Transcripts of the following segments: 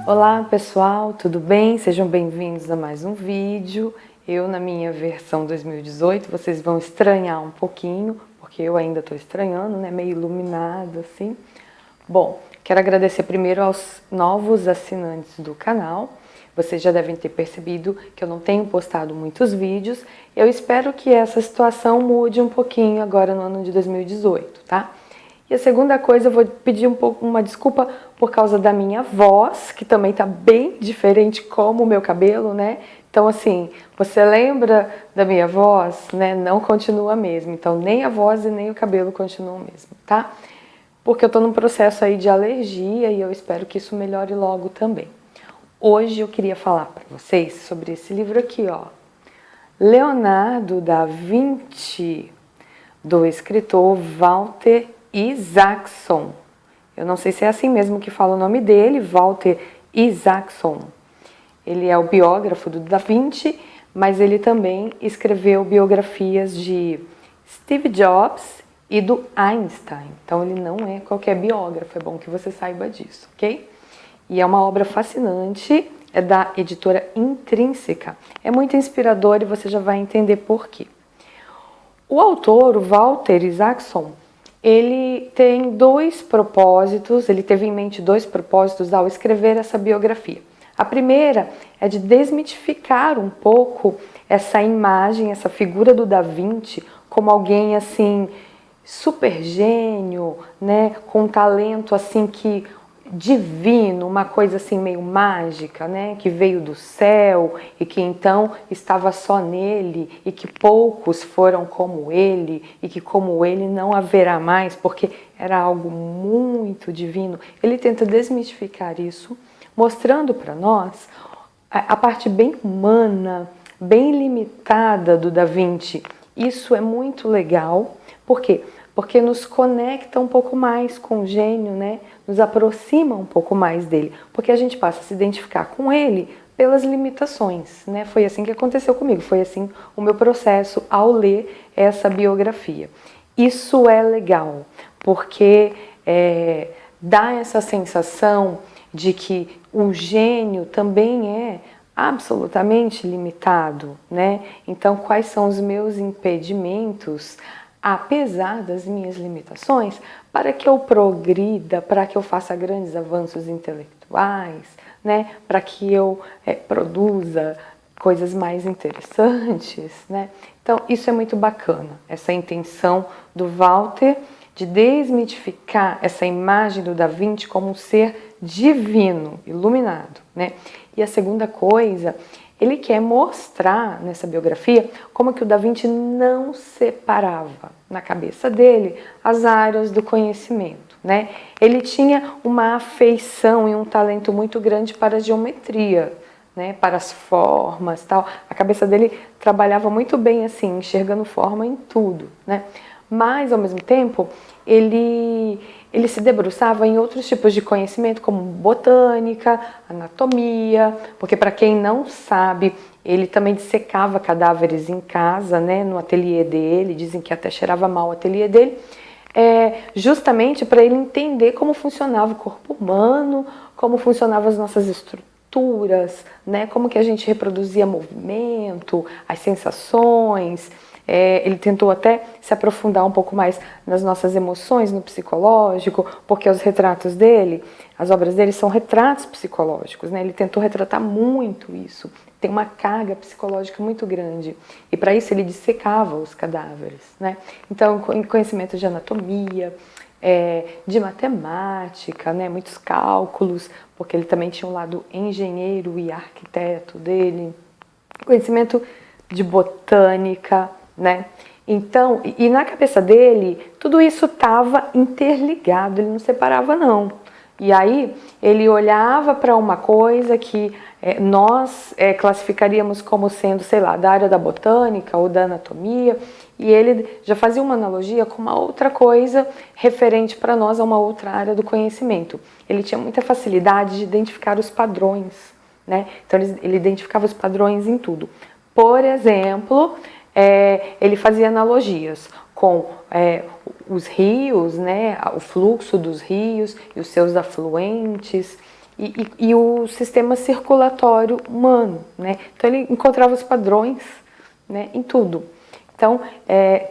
Olá pessoal, tudo bem? Sejam bem-vindos a mais um vídeo. Eu na minha versão 2018, vocês vão estranhar um pouquinho, porque eu ainda estou estranhando, né? Meio iluminado assim. Bom, quero agradecer primeiro aos novos assinantes do canal. Vocês já devem ter percebido que eu não tenho postado muitos vídeos. Eu espero que essa situação mude um pouquinho agora no ano de 2018, tá? E a segunda coisa, eu vou pedir uma desculpa por causa da minha voz, que também tá bem diferente como o meu cabelo, né? Então, assim, você lembra da minha voz, né? Não continua mesmo. Então, nem a voz e nem o cabelo continuam mesmo, tá? Porque eu tô num processo aí de alergia e eu espero que isso melhore logo também. Hoje eu queria falar para vocês sobre esse livro aqui, ó. Leonardo da Vinci, do escritor Walter Isaacson. Eu não sei se é assim mesmo que fala o nome dele, Walter Isaacson. Ele é o biógrafo do Da Vinci, mas ele também escreveu biografias de Steve Jobs e do Einstein. Então ele não é qualquer biógrafo, é bom que você saiba disso, ok? E é uma obra fascinante, é da editora Intrínseca. É muito inspirador e você já vai entender por quê. O autor, o Walter Isaacson, ele tem dois propósitos, ele teve em mente dois propósitos ao escrever essa biografia. A primeira é de desmitificar um pouco essa imagem, essa figura do Da Vinci como alguém assim super gênio, né, com um talento assim que divino, uma coisa assim meio mágica, né, que veio do céu e que então estava só nele e que poucos foram como ele e que como ele não haverá mais, porque era algo muito divino. Ele tenta desmistificar isso, mostrando para nós a parte bem humana, bem limitada do Da Vinci. Isso é muito legal. Por quê? Porque nos conecta um pouco mais com o gênio, né? Nos aproxima um pouco mais dele, porque a gente passa a se identificar com ele pelas limitações, né? Foi assim que aconteceu comigo, foi assim o meu processo ao ler essa biografia. Isso é legal, porque dá essa sensação de que o gênio também é absolutamente limitado, né? Então, quais são os meus impedimentos, apesar das minhas limitações, para que eu progrida, para que eu faça grandes avanços intelectuais, né? Para que eu produza coisas mais interessantes, né? Então, isso é muito bacana, essa intenção do Walter de desmitificar essa imagem do Da Vinci como um ser divino, iluminado, né? E a segunda coisa, ele quer mostrar nessa biografia como que o Da Vinci não separava na cabeça dele as áreas do conhecimento, né? Ele tinha uma afeição e um talento muito grande para a geometria, né? Para as formas, tal. A cabeça dele trabalhava muito bem assim, enxergando forma em tudo, né? Mas, ao mesmo tempo, ele se debruçava em outros tipos de conhecimento, como botânica, anatomia, porque, para quem não sabe, ele também dissecava cadáveres em casa, né, no ateliê dele, dizem que até cheirava mal o ateliê dele, justamente para ele entender como funcionava o corpo humano, como funcionavam as nossas estruturas, né, como que a gente reproduzia movimento, as sensações. Ele tentou até se aprofundar um pouco mais nas nossas emoções, no psicológico, porque os retratos dele, as obras dele são retratos psicológicos, né? Ele tentou retratar muito isso, tem uma carga psicológica muito grande, e para isso ele dissecava os cadáveres, né? Então, conhecimento de anatomia, de matemática, né? Muitos cálculos, porque ele também tinha um lado engenheiro e arquiteto dele, conhecimento de botânica, né? Então, e na cabeça dele, tudo isso estava interligado, ele não separava não. E aí, ele olhava para uma coisa que nós classificaríamos como sendo, sei lá, da área da botânica ou da anatomia, e ele já fazia uma analogia com uma outra coisa referente para nós a uma outra área do conhecimento. Ele tinha muita facilidade de identificar os padrões, né? Então, ele identificava os padrões em tudo. Por exemplo, ele fazia analogias com os rios, né, o fluxo dos rios e os seus afluentes e o sistema circulatório humano, né? Então ele encontrava os padrões, né, em tudo. Então,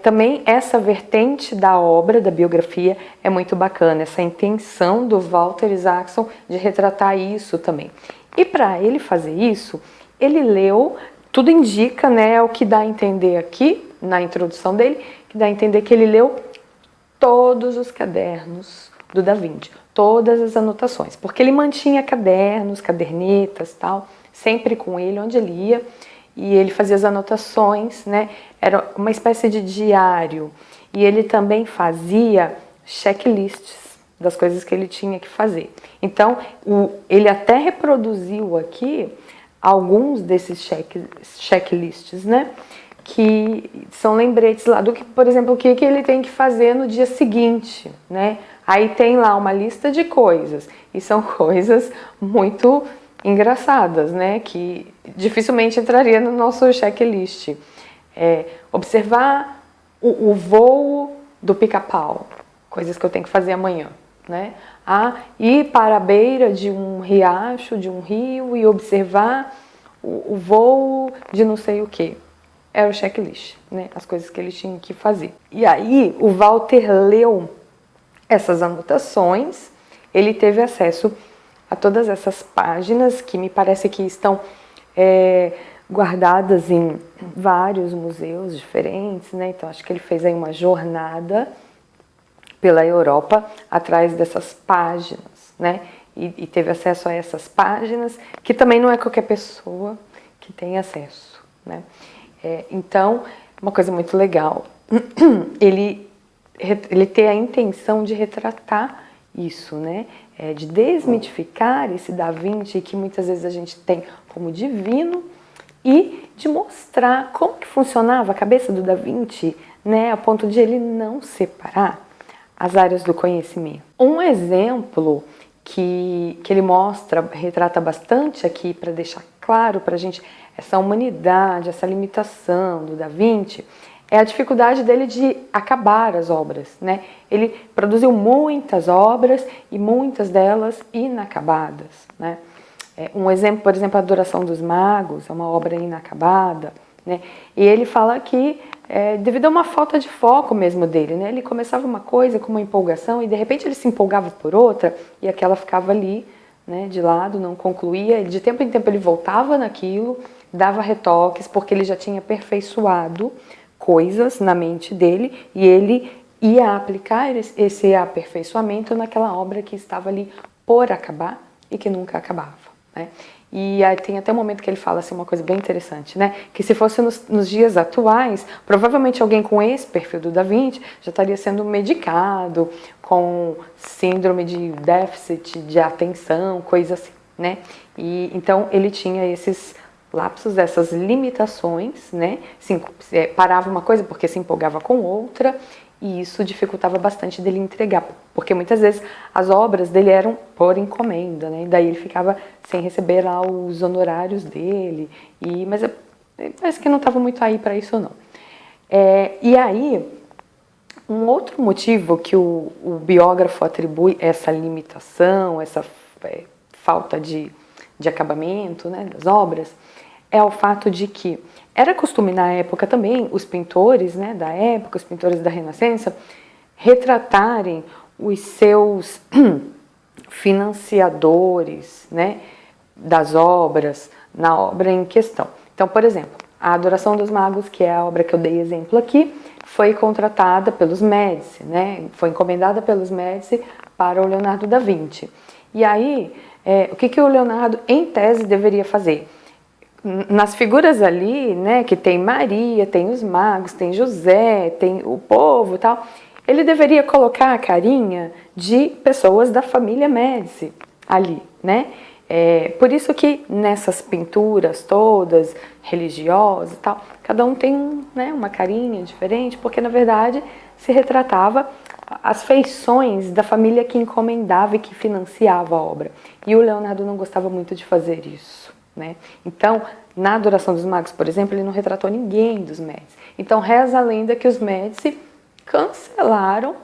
também essa vertente da obra, da biografia, é muito bacana, essa intenção do Walter Isaacson de retratar isso também. E para ele fazer isso, ele leu, tudo indica, né, o que dá a entender aqui, na introdução dele, que dá a entender que ele leu todos os cadernos do Da Vinci, todas as anotações, porque ele mantinha cadernos, cadernetas, tal, sempre com ele, onde ele ia, e ele fazia as anotações, né? Era uma espécie de diário, e ele também fazia checklists das coisas que ele tinha que fazer. Então, ele até reproduziu aqui alguns desses checklists, né? Que são lembretes lá do que, por exemplo, o que ele tem que fazer no dia seguinte, né? Aí tem lá uma lista de coisas, e são coisas muito engraçadas, né? Que dificilmente entraria no nosso checklist. Observar o voo do pica-pau, coisas que eu tenho que fazer amanhã, né? Ir para a beira de um riacho, de um rio e observar o voo de não sei o que. Era o checklist, né? As coisas que ele tinha que fazer. E aí o Walter leu essas anotações, ele teve acesso a todas essas páginas que me parece que estão guardadas em vários museus diferentes, né? Então acho que ele fez aí uma jornada pela Europa atrás dessas páginas, né? E teve acesso a essas páginas, que também não é qualquer pessoa que tem acesso, né? Então, uma coisa muito legal, ele tem a intenção de retratar isso, né? De desmitificar esse Da Vinci que muitas vezes a gente tem como divino e de mostrar como que funcionava a cabeça do Da Vinci, né? A ponto de ele não separar as áreas do conhecimento. Um exemplo que ele mostra, retrata bastante aqui para deixar claro para a gente essa humanidade, essa limitação do Da Vinci, é a dificuldade dele de acabar as obras, né? Ele produziu muitas obras e muitas delas inacabadas, né? Um exemplo, por exemplo, a Adoração dos Magos, é uma obra inacabada, né? E ele fala que devido a uma falta de foco mesmo dele, né? Ele começava uma coisa com uma empolgação e de repente ele se empolgava por outra e aquela ficava ali, né, de lado, não concluía. De tempo em tempo ele voltava naquilo, dava retoques, porque ele já tinha aperfeiçoado coisas na mente dele e ele ia aplicar esse aperfeiçoamento naquela obra que estava ali por acabar e que nunca acabava, né? E aí tem até um momento que ele fala assim, uma coisa bem interessante, né? Que se fosse nos dias atuais, provavelmente alguém com esse perfil do Da Vinci já estaria sendo medicado com síndrome de déficit de atenção, coisa assim, né? E então ele tinha esses lapsos, essas limitações, né? Parava uma coisa porque se empolgava com outra, e isso dificultava bastante dele entregar, porque muitas vezes as obras dele eram por encomenda, né? E daí ele ficava sem receber lá os honorários dele, mas parece que não estava muito aí para isso não. E aí, um outro motivo que o biógrafo atribui essa limitação, essa falta de acabamento, né, das obras, é o fato de que era costume na época também os pintores, né, da época, os pintores da Renascença, retratarem os seus financiadores, né, das obras, na obra em questão. Então, por exemplo, a Adoração dos Magos, que é a obra que eu dei exemplo aqui, foi contratada pelos Médici, né, foi encomendada pelos Médici para o Leonardo da Vinci. E aí, o que o Leonardo, em tese, deveria fazer? Nas figuras ali, né, que tem Maria, tem os magos, tem José, tem o povo e tal, ele deveria colocar a carinha de pessoas da família Médici ali, né? Por isso que nessas pinturas todas, religiosas e tal, cada um tem, né, uma carinha diferente, porque na verdade se retratava as feições da família que encomendava e que financiava a obra. E o Leonardo não gostava muito de fazer isso, né? Então, na Adoração dos Magos, por exemplo, ele não retratou ninguém dos Médici. Então, reza a lenda que os Médici cancelaram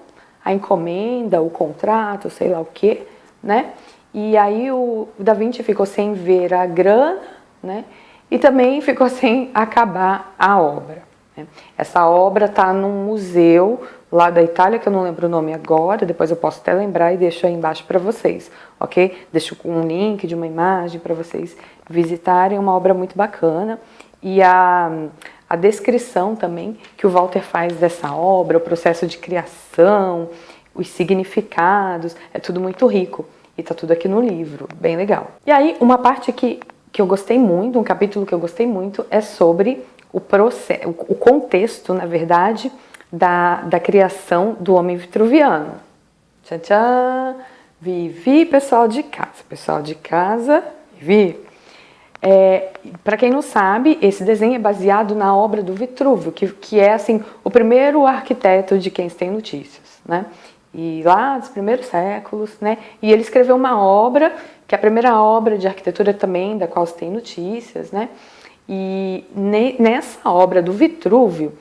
a encomenda, o contrato, sei lá o quê, né? E aí o Da Vinci ficou sem ver a grana, né? E também ficou sem acabar a obra, né? Essa obra está num museu lá da Itália, que eu não lembro o nome agora, depois eu posso até lembrar e deixo aí embaixo para vocês, ok? Deixo um link de uma imagem para vocês visitarem, uma obra muito bacana. E a descrição também que o Walter faz dessa obra, o processo de criação, os significados, é tudo muito rico. E tá tudo aqui no livro, bem legal. E aí, uma parte que eu gostei muito, um capítulo que eu gostei muito, é sobre o processo, o contexto, na verdade, da criação do homem vitruviano. Tchan, tchan! Vivi, pessoal de casa. Pessoal de casa, Vivi. Para quem não sabe, esse desenho é baseado na obra do Vitrúvio, que é assim, o primeiro arquiteto de quem se tem notícias, né? E lá dos primeiros séculos, né? E ele escreveu uma obra, que é a primeira obra de arquitetura também, da qual se tem notícias, né? E nessa obra do Vitrúvio,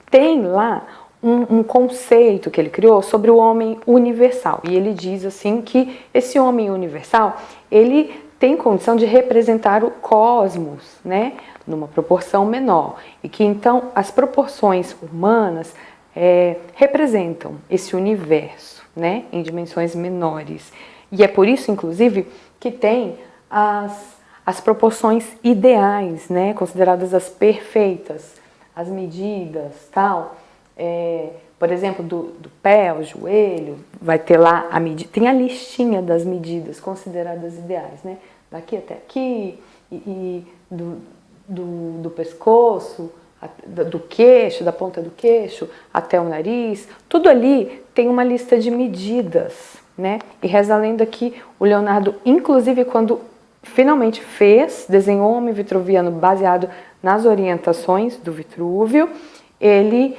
tem lá um conceito que ele criou sobre o homem universal. E ele diz assim que esse homem universal, ele tem condição de representar o cosmos, né? Numa proporção menor. E que então as proporções humanas representam esse universo, né, em dimensões menores. E é por isso, inclusive, que tem as proporções ideais, né, consideradas as perfeitas, as medidas, tal. Por exemplo, do pé ao joelho, vai ter lá a medida, tem a listinha das medidas consideradas ideais, né, daqui até aqui, e do pescoço, do queixo, da ponta do queixo até o nariz, tudo ali tem uma lista de medidas, né? E reza a lenda que o Leonardo, inclusive quando finalmente desenhou o homem vitruviano baseado nas orientações do Vitrúvio, ele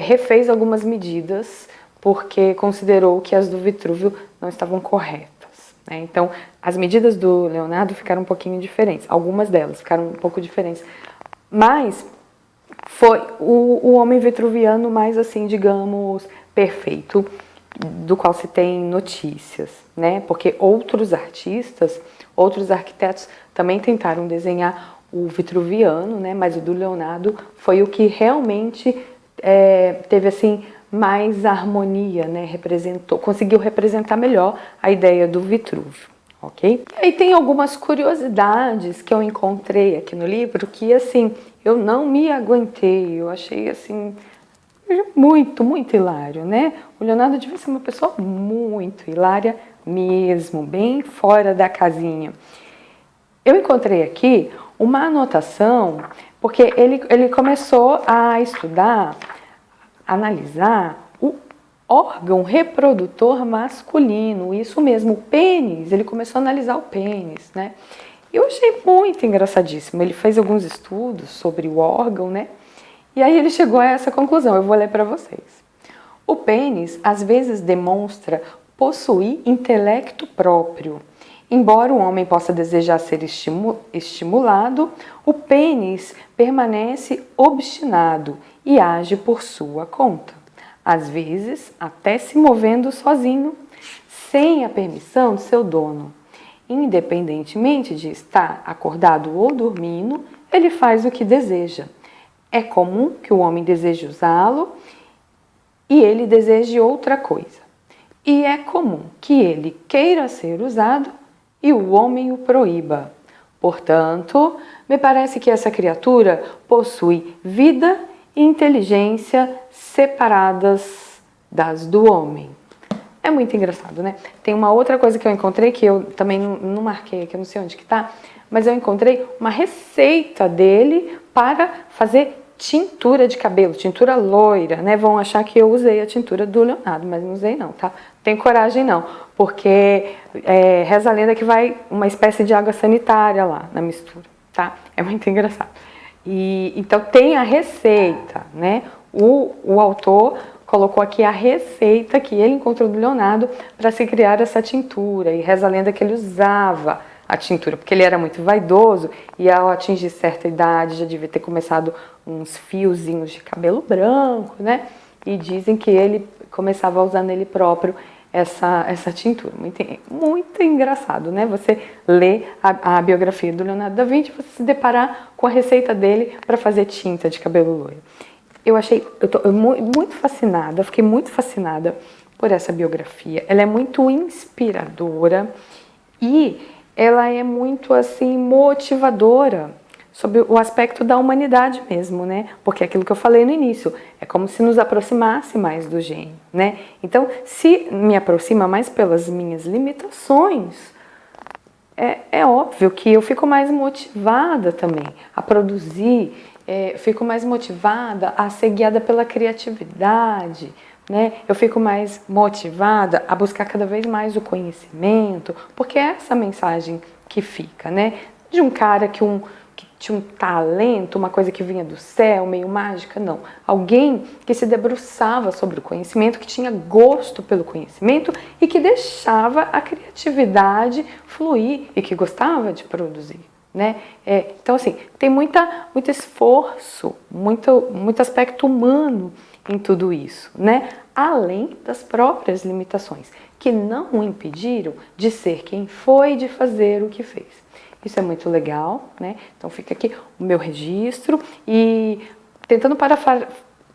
refez algumas medidas porque considerou que as do Vitrúvio não estavam corretas, né? Então, as medidas do Leonardo ficaram um pouquinho diferentes, algumas delas ficaram um pouco diferentes, mas foi o homem vitruviano mais, assim, digamos, perfeito, do qual se tem notícias, né? Porque outros artistas, outros arquitetos também tentaram desenhar o vitruviano, né? Mas o do Leonardo foi o que realmente teve, assim, mais harmonia, né? Conseguiu representar melhor a ideia do Vitrúvio, ok? E aí tem algumas curiosidades que eu encontrei aqui no livro que, assim, eu não me aguentei, eu achei, assim, muito, muito hilário, né? O Leonardo devia ser uma pessoa muito hilária mesmo, bem fora da casinha. Eu encontrei aqui uma anotação, porque ele começou a estudar, analisar o órgão reprodutor masculino, isso mesmo, o pênis, ele começou a analisar o pênis, né? Eu achei muito engraçadíssimo, ele fez alguns estudos sobre o órgão, né? E aí ele chegou a essa conclusão, eu vou ler para vocês. O pênis, às vezes, demonstra possuir intelecto próprio. Embora o homem possa desejar ser estimulado, o pênis permanece obstinado e age por sua conta. Às vezes, até se movendo sozinho, sem a permissão de seu dono. Independentemente de estar acordado ou dormindo, ele faz o que deseja. É comum que o homem deseje usá-lo e ele deseje outra coisa. E é comum que ele queira ser usado e o homem o proíba. Portanto, me parece que essa criatura possui vida e inteligência separadas das do homem. É muito engraçado, né? Tem uma outra coisa que eu encontrei, que eu também não marquei aqui, eu não sei onde que tá, mas eu encontrei uma receita dele para fazer tintura de cabelo, tintura loira, né? Vão achar que eu usei a tintura do Leonardo, mas não usei não, tá? Tem coragem não, porque reza a lenda que vai uma espécie de água sanitária lá na mistura, tá? É muito engraçado. E então tem a receita, né? O autor colocou aqui a receita que ele encontrou do Leonardo para se criar essa tintura, e reza a lenda que ele usava a tintura, porque ele era muito vaidoso e ao atingir certa idade já devia ter começado uns fiozinhos de cabelo branco, né? e dizem que ele começava a usar nele próprio essa tintura. Muito engraçado, né? Você lê a biografia do Leonardo da Vinci e você se deparar com a receita dele para fazer tinta de cabelo loiro. Eu tô muito fascinada, fiquei muito fascinada por essa biografia. Ela é muito inspiradora e ela é muito assim motivadora sobre o aspecto da humanidade mesmo, né? Porque é aquilo que eu falei no início, é como se nos aproximasse mais do gênio, né? Então, se me aproxima mais pelas minhas limitações, é óbvio que eu fico mais motivada também a produzir, fico mais motivada a ser guiada pela criatividade, né? Eu fico mais motivada a buscar cada vez mais o conhecimento, porque é essa mensagem que fica, né? De um cara que tinha um talento, uma coisa que vinha do céu, meio mágica, não. Alguém que se debruçava sobre o conhecimento, que tinha gosto pelo conhecimento e que deixava a criatividade fluir e que gostava de produzir, né? Então, assim, tem muito esforço, muito aspecto humano em tudo isso, né? Além das próprias limitações, que não o impediram de ser quem foi, de fazer o que fez. Isso é muito legal, né? Então fica aqui o meu registro e tentando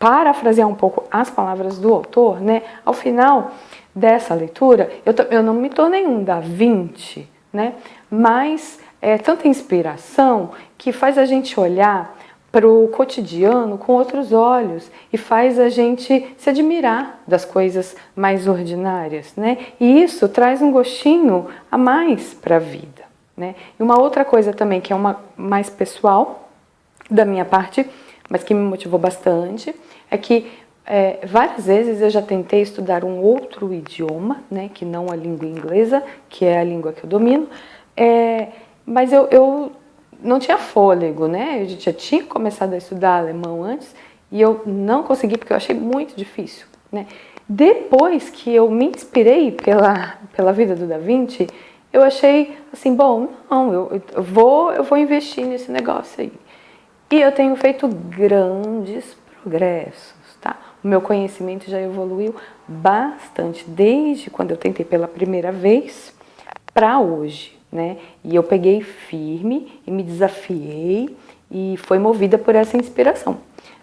parafrasear um pouco as palavras do autor, né? Ao final dessa leitura, eu não me tornei um Da Vinci, né? Mas é tanta inspiração que faz a gente olhar para o cotidiano com outros olhos e faz a gente se admirar das coisas mais ordinárias, né? E isso traz um gostinho a mais para a vida, né? E uma outra coisa também que é uma mais pessoal da minha parte, mas que me motivou bastante, é que várias vezes eu já tentei estudar um outro idioma, né, que não a língua inglesa, que é a língua que eu domino, mas eu não tinha fôlego, né? Eu já tinha começado a estudar alemão antes e eu não consegui porque eu achei muito difícil, né? Depois que eu me inspirei pela vida do Da Vinci, eu achei assim, bom, não, eu vou investir nesse negócio aí. E eu tenho feito grandes progressos, tá? O meu conhecimento já evoluiu bastante desde quando eu tentei pela primeira vez para hoje, né? E eu peguei firme e me desafiei e foi movida por essa inspiração.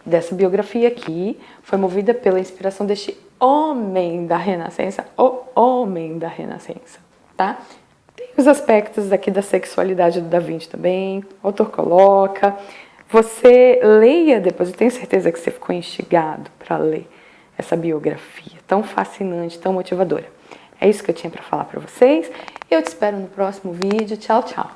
Dessa biografia aqui, foi movida pela inspiração deste homem da Renascença, o homem da Renascença, tá? Tem os aspectos aqui da sexualidade do Da Vinci também, o autor coloca. Você leia depois, eu tenho certeza que você ficou instigado para ler essa biografia tão fascinante, tão motivadora. É isso que eu tinha para falar para vocês. Eu te espero no próximo vídeo. Tchau, tchau!